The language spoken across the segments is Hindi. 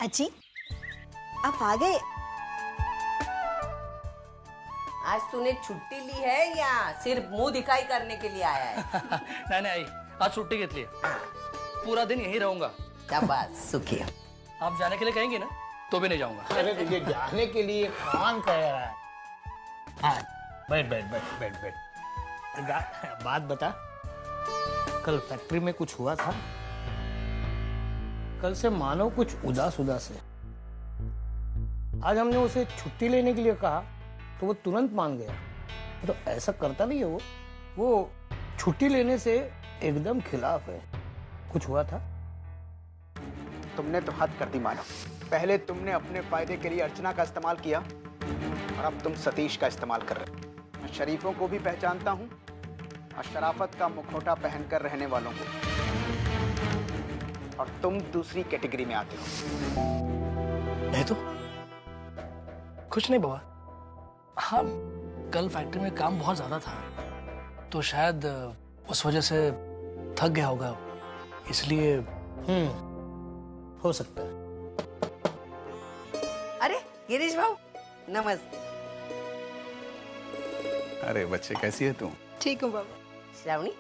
चाची आप आ गए। आज तूने छुट्टी ली है या सिर्फ मुंह दिखाई करने के लिए आया है? नहीं नहीं, आज छुट्टी घेतली है, पूरा दिन यहीं रहूंगा। क्या बात, सुखी। आप जाने के लिए कहेंगे ना तो भी नहीं जाऊंगा। अरे तुझे जाने के लिए कौन कह रहा है? हाँ, बैठ बैठ बैठ बैठ बैठ। बात बता, कल फैक्ट्री में कुछ हुआ था? कल से मानो कुछ उदास उदास है। आज हमने उसे छुट्टी लेने के लिए कहा तो वो तुरंत मान गया। तो ऐसा करता नहीं है वो छुट्टी लेने से एकदम खिलाफ है। कुछ हुआ था? तुमने तो हद कर दी मानव। पहले तुमने अपने फायदे के लिए अर्चना का इस्तेमाल किया और अब तुम सतीश का इस्तेमाल कर रहे हो। मैं शरीफों को भी पहचानता हूँ और शराफत का मुखौटा पहनकर रहने वालों को, और तुम दूसरी कैटेगरी में आते हो। नहीं तो कुछ नहीं बाबा। हाँ, कल फैक्ट्री में काम बहुत ज्यादा था तो शायद उस वजह से थक गया होगा, इसलिए। हो सकता है। अरे गिरीश भाऊ, नमस्ते। अरे बच्चे, कैसी है तू? ठीक हूँ बाबा। श्रावणी,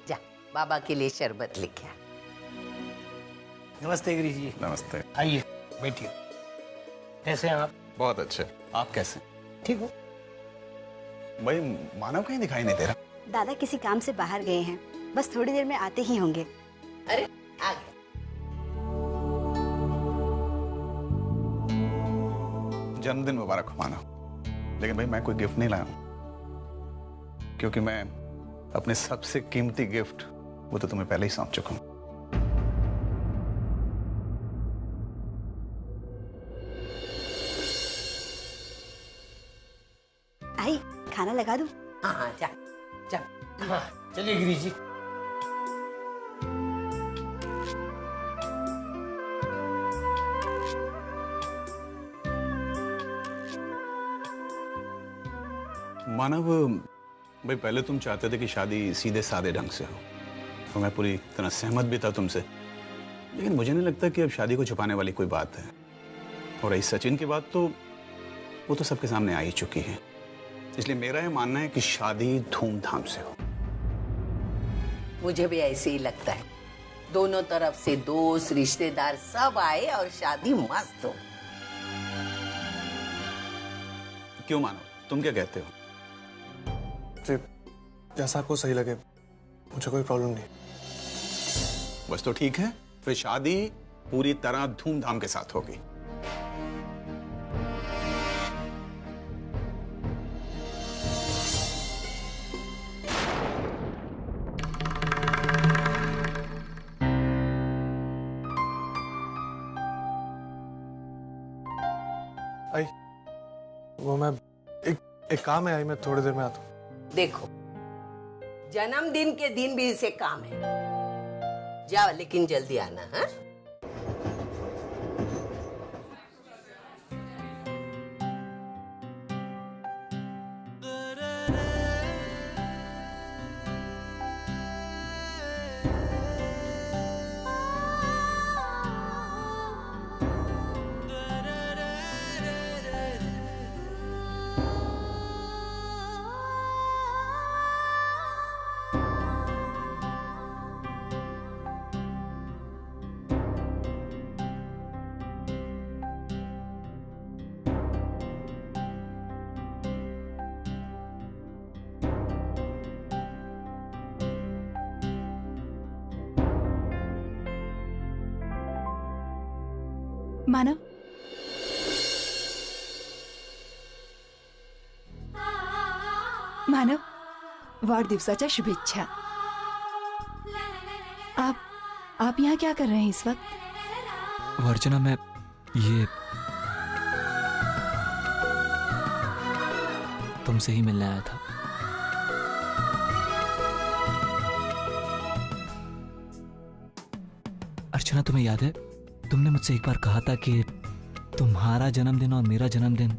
जा बाबा के लिए शरबत लेके आ। नमस्ते गिरीश जी। नमस्ते। आइए बैठिए। कैसे हैं आप? बहुत अच्छे। आप कैसे? ठीक हो। भाई मानव कहीं दिखाई नहीं दे रहा। दादा किसी काम से बाहर गए हैं, बस थोड़ी देर में आते ही होंगे। अरे आ गया। जन्मदिन मुबारक हो मानव। लेकिन भाई मैं कोई गिफ्ट नहीं लाया हूं, क्योंकि मैं अपने सबसे कीमती गिफ्ट वो तो तुम्हें पहले ही सौंप चुका हूं। आई खाना लगा दूं? हाँ हाँ, जा जा। हाँ, चलिए गिरीश जी। मानव भाई, पहले तुम चाहते थे कि शादी सीधे सादे ढंग से हो, तो मैं पूरी तरह सहमत भी था तुमसे। लेकिन मुझे नहीं लगता कि अब शादी को छुपाने वाली कोई बात है। और रही सचिन की बात, तो वो तो सबके सामने आ ही चुकी है। इसलिए मेरा ये मानना है कि शादी धूमधाम से हो। मुझे भी ऐसे ही लगता है। दोनों तरफ से दोस्त रिश्तेदार सब आए और शादी मस्त हो। क्यों मानव, तुम क्या कहते हो? जैसा आपको सही लगे, मुझे कोई प्रॉब्लम नहीं। बस तो ठीक है, फिर शादी पूरी तरह धूमधाम के साथ होगी। आई वो मैं एक काम है, आई मैं थोड़ी देर में आता हूँ। देखो, जन्मदिन के दिन भी इसे काम है। जाओ, लेकिन जल्दी आना। हाँ, मानव, मानव, वाढदिवसाच्या शुभेच्छा। आप यहाँ क्या कर रहे हैं इस वक्त? वर्चना, मैं ये तुमसे ही मिलने आया था। अर्चना, तुम्हें याद है, तुमने मुझसे एक बार कहा था कि तुम्हारा जन्मदिन और मेरा जन्मदिन,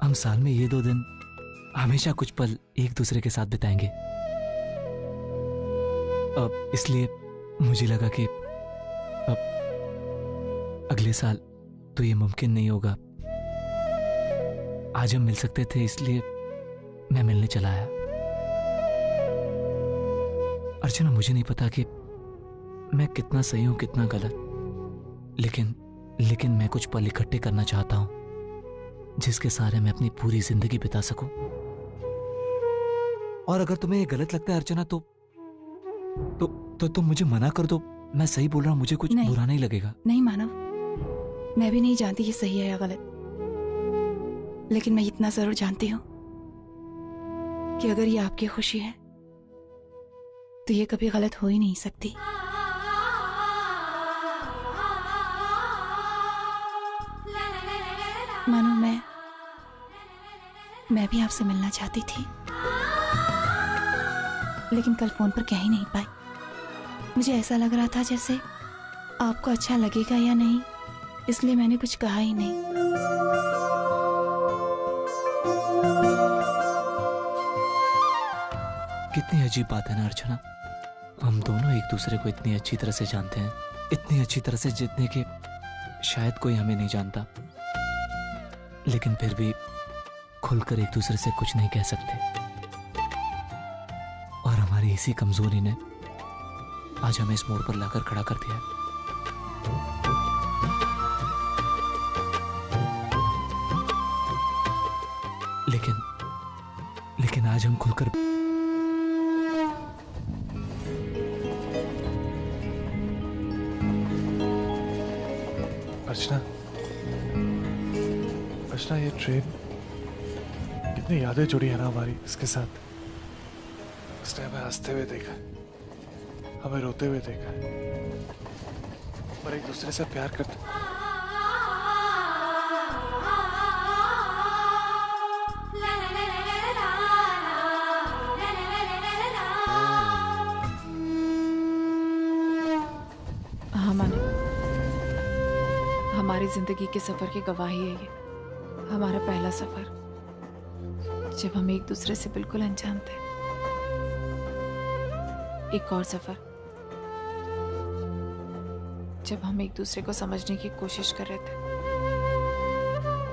हम साल में ये 2 दिन हमेशा कुछ पल एक दूसरे के साथ बिताएंगे। इसलिए मुझे लगा कि अब अगले साल तो ये मुमकिन नहीं होगा। आज हम मिल सकते थे इसलिए मैं मिलने चला आया। अर्चना, मुझे नहीं पता कि मैं कितना सही हूं कितना गलत, लेकिन मैं कुछ पल इकट्ठे करना चाहता हूं जिसके सहारे मैं अपनी पूरी जिंदगी बिता सकूं। और अगर तुम्हें ये गलत लगता है अर्चना तो तुम मुझे मना कर दो। मैं सही बोल रहा हूं, मुझे कुछ बुरा नहीं लगेगा। नहीं मानव, मैं भी नहीं जानती ये सही है या गलत, लेकिन मैं इतना जरूर जानती हूं कि अगर ये आपकी खुशी है तो ये कभी गलत हो ही नहीं सकती। मानो मैं भी आपसे मिलना चाहती थी, लेकिन कल फोन पर कह ही नहीं पाई। मुझे ऐसा लग रहा था जैसे आपको अच्छा लगेगा या नहीं, इसलिए मैंने कुछ कहा ही नहीं। कितनी अजीब बात है ना अर्चना, हम दोनों एक दूसरे को इतनी अच्छी तरह से जानते हैं, इतनी अच्छी तरह से जितने के शायद कोई हमें नहीं जानता, लेकिन फिर भी खुलकर एक दूसरे से कुछ नहीं कह सकते। और हमारी इसी कमजोरी ने आज हमें इस मोड़ पर लाकर खड़ा कर दिया है। लेकिन आज हम खुलकर अर्चना, ये ट्रेन कितनी यादें जुड़ी है ना हमारी इसके साथ। उसने हमें हंसते हुए देखा, हमें रोते हुए देखा, और एक दूसरे से प्यार करते। हाँ मानो, हमारी जिंदगी के सफर की गवाही है ये, हमारा पहला सफर जब हम एक दूसरे से बिल्कुल अनजान थे। एक और सफर जब हम एक दूसरे को समझने की कोशिश कर रहे थे।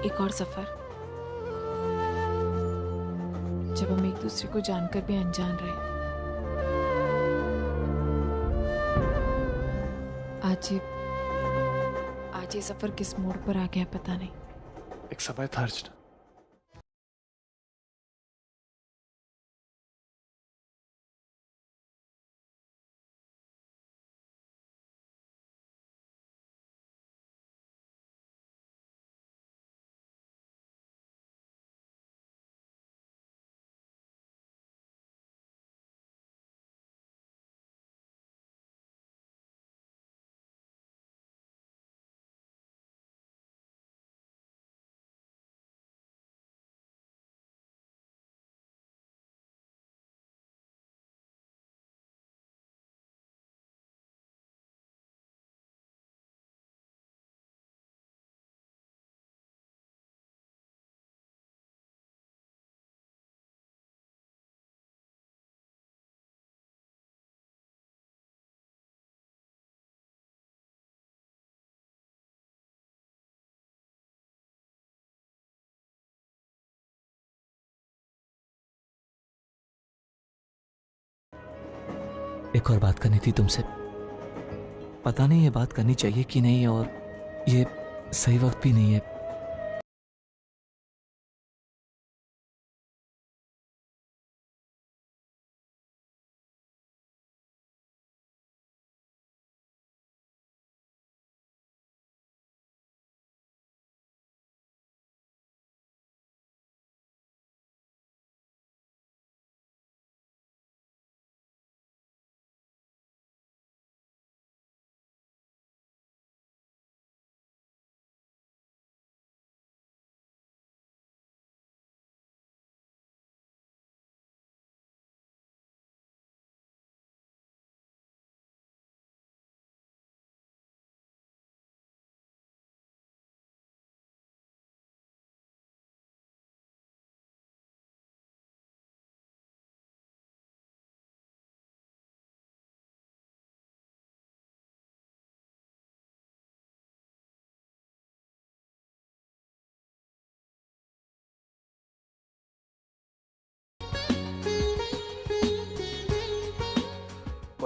एक और सफर जब हम एक दूसरे को जानकर भी अनजान रहे। आज ये सफर किस मोड़ पर आ गया पता नहीं। एक समय था अर्चना, एक और बात करनी थी तुमसे। पता नहीं ये बात करनी चाहिए कि नहीं, और ये सही वक्त भी नहीं है।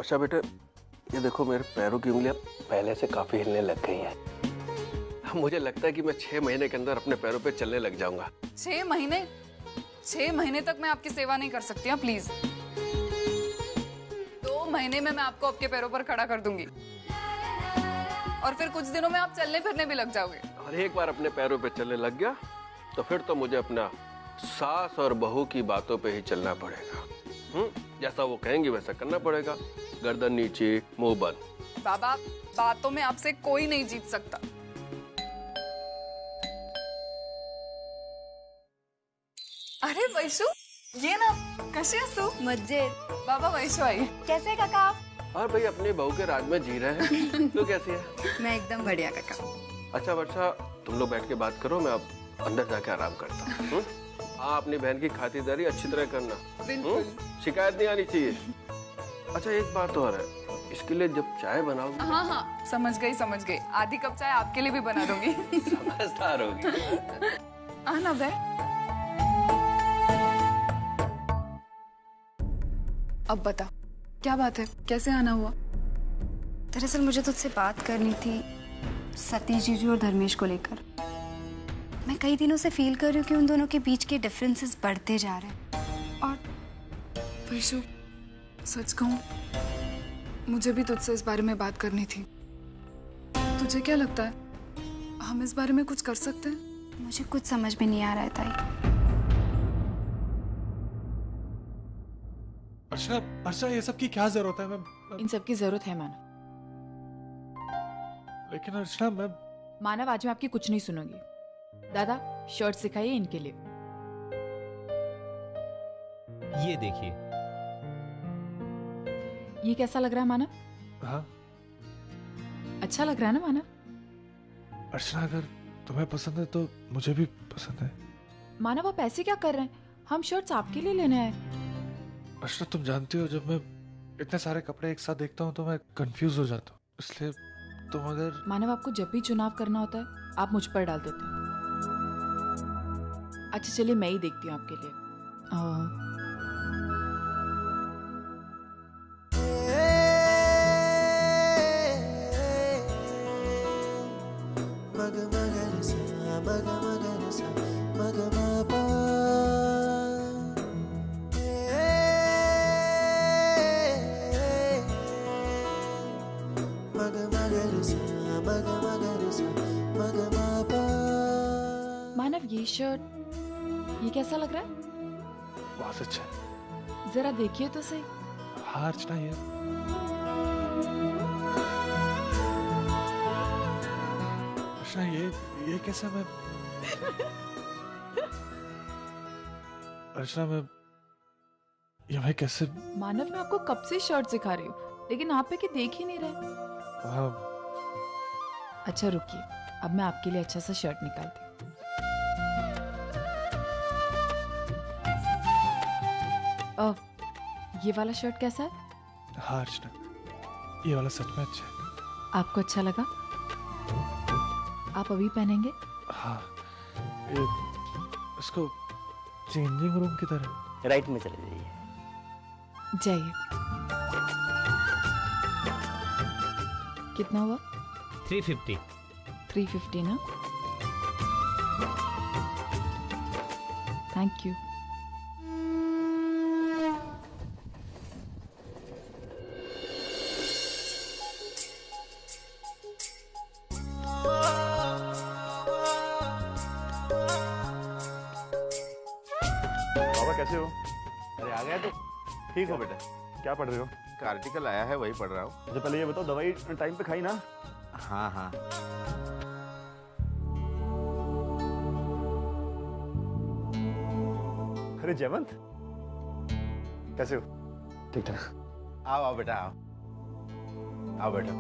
वर्षा बेटे, ये देखो मेरे पैरों की उंगलियां पहले से काफी हिलने लग गई हैं। मुझे लगता है कि मैं 6 महीने के अंदर अपने पैरों पे चलने लग जाऊंगा। 6 महीने? 6 महीने तक मैं आपकी सेवा नहीं कर सकती हूँ, प्लीज। 2 महीने में मैं आपको आपके पैरों पर खड़ा कर दूंगी और फिर कुछ दिनों में आप चलने फिरने भी लग जाओगे। और एक बार अपने पैरों पे चलने लग गया तो फिर तो मुझे अपना सास और बहू की बातों पे ही चलना पड़ेगा। जैसा वो कहेंगी वैसा करना पड़ेगा। गर्दन नीचे, मुंह बंद। बाबा, बातों में आपसे कोई नहीं जीत सकता। अरे वैशु, ये ना कशी आहेस तू? मजेत। बाबा वैशु आई। कैसे काका आप? और भाई अपनी बहू के राज में जी रहे हैं। तू कैसी है? मैं एकदम बढ़िया काका। अच्छा वर्षा, तुम लोग बैठ के बात करो, मैं अब अंदर जाके आराम करता हूँ। हाँ, अपनी बहन की खातिरदारी अच्छी तरह करना। बिल्कुल। शिकायत नहीं आनी चाहिए। अच्छा एक बात और है, इसके लिए जब चाय बनाओगी। हाँ हाँ, समझ गई। आधी कप चाय आपके लिए भी बना दूंगी। समझदार होगी। आना बे। अब बता, क्या बात है, कैसे आना हुआ? दरअसल मुझे तुझसे बात करनी थी सतीश जीजू और धर्मेश को लेकर। मैं कई दिनों से फील कर रही हूँ कि उन दोनों के बीच के डिफरेंसेस बढ़ते जा रहे हैं। और वैशु, सच कहूँ, मुझे भी तुझसे इस बारे में बात करनी थी। तुझे क्या लगता है, हम इस बारे में कुछ कर सकते हैं? मुझे कुछ समझ में नहीं आ रहा है ताई। अर्चना, ये सब की क्या जरूरत है? मैं इन सब की जरूरत है मानव। लेकिन अर्चना, मानव, आज मैं आपकी कुछ नहीं सुनूंगी। दादा, शर्ट सिखाइए इनके लिए। ये देखिए। ये कैसा लग रहा है मानव? हाँ, अच्छा लग रहा है ना मानव? अर्चना, अगर तुम्हें पसंद है तो मुझे भी पसंद है। मानव, आप ऐसे क्या कर रहे हैं? हम शर्ट्स आपके लिए लेने आए। अर्चना, तुम जानती हो जब मैं इतने सारे कपड़े एक साथ देखता हूँ तो मैं कंफ्यूज हो जाता हूँ, इसलिए तुम अगर। मानव, आपको जब भी चुनाव करना होता है आप मुझ पर डाल देते हैं। अच्छा चलिए, मैं ही देखती हूँ आपके लिए। मानव, ये शर्ट, ये कैसा लग रहा है? बहुत अच्छा है। जरा देखिए तो सही। हाँ अर्चना, ये कैसा? मैं अर्चना, मैं कैसे? मानव, मैं आपको कब से शर्ट सिखा रही हूँ लेकिन आप पे कि देख ही नहीं रहे। हाँ। अच्छा रुकिए, अब मैं आपके लिए अच्छा सा शर्ट निकालती हूँ। ये वाला शर्ट कैसा है? हाँ अर्चना, ये वाला सच में अच्छा है। आपको अच्छा लगा? आप अभी पहनेंगे? हाँ, इसको चेंजिंग रूम की तरह। राइट में चले जाइए। जाइए। कितना हुआ? 350। 350 ना? Thank you. कैसे हो? अरे आ गया तो ठीक हो बेटा। क्या पढ़ रहे हो? का आर्टिकल आया है वही पढ़ रहा हूँ। अच्छा पहले ये बताओ, दवाई टाइम पे खाई ना? हाँ हाँ। अरे जयवंत, कैसे हो? ठीक ठाक। आओ आओ बेटा, आओ आओ बेटा।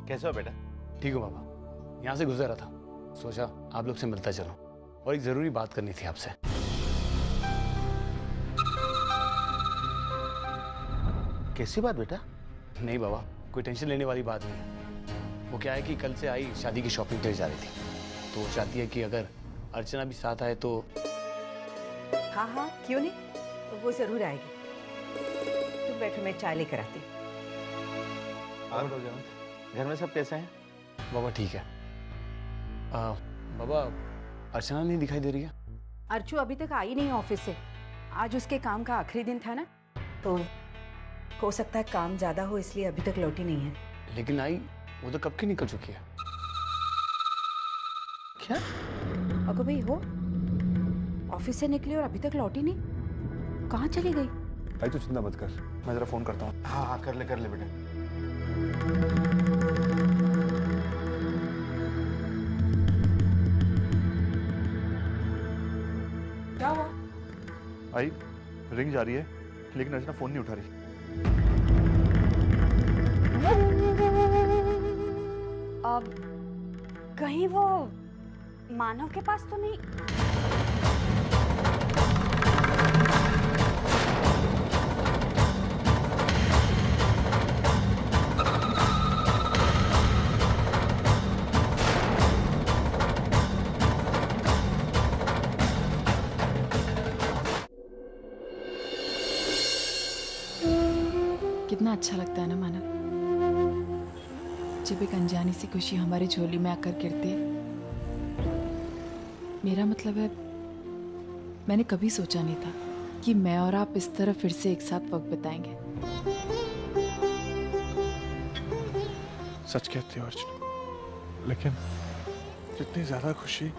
कैसे हो बेटा? ठीक हो बाबा, यहाँ से गुजर रहा था, सोचा आप लोग से मिलता चलो और एक जरूरी बात करनी थी आपसे। कैसी बात बेटा? नहीं बाबा, कोई टेंशन लेने वाली बात नहीं। वो क्या है कि कल से आई शादी की शॉपिंग के लिए जा रही थी, तो वो चाहती है कि अगर अर्चना भी साथ आए तो। हाँ हाँ, क्यों नहीं, तो वो जरूर आएगी। तुम बैठो, मैं चाय लेकर आती हूँ। घर में सब कैसे हैं? बाबा ठीक है। बाबा अर्चना नहीं दिखाई दे रही है? अर्चू अभी तक आई नहीं ऑफिस से। आज उसके काम का आखिरी दिन था ना, तो हो सकता है काम ज्यादा हो इसलिए अभी तक लौटी नहीं है। लेकिन आई वो तो कब की निकल चुकी है। क्या? अगो भाई हो, ऑफिस से निकली और अभी तक लौटी नहीं? कहाँ चली गई? भाई तू चिंता मत कर, मैं जरा फोन करता हूँ। हाँ हाँ कर ले बेटे। क्या हुआ? आई रिंग जा रही है लेकिन अर्चना फोन नहीं उठा रही। अब कहीं वो मानव के पास तो नहीं? कितना अच्छा लगता है ना मानव, जब एक अनजानी सी खुशी हमारी झोली में आकर गिरती है। मेरा मतलब है, मैंने कभी सोचा नहीं था कि मैं और आप इस तरह फिर से एक साथ वक्त बिताएंगे। सच कहती हो अर्चना, लेकिन जितनी ज्यादा खुशी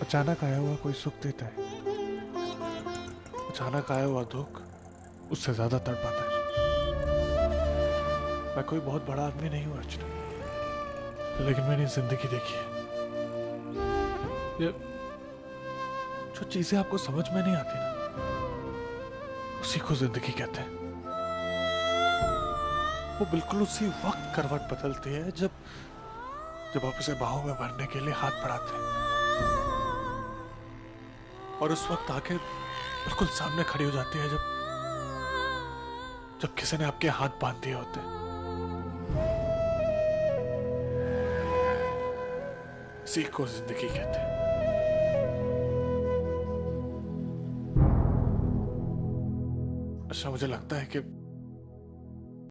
अचानक आया हुआ कोई सुख देता है, अचानक आया हुआ दुख उससे ज्यादा तड़पाता है। मैं कोई बहुत बड़ा आदमी नहीं हूं अर्चना, लेकिन मैंने जिंदगी देखी है। ये जो चीजें आपको समझ में नहीं आती ना, उसी को जिंदगी कहते हैं। वो बिल्कुल उसी वक्त करवट बदलती है जब आप उसे बाहों में भरने के लिए हाथ बढ़ाते हैं, और उस वक्त आके बिल्कुल सामने खड़ी हो जाती है जब किसी ने आपके हाथ बांध दिए होते हैं। इसी को जिंदगी कहते हैं। अच्छा मुझे लगता है कि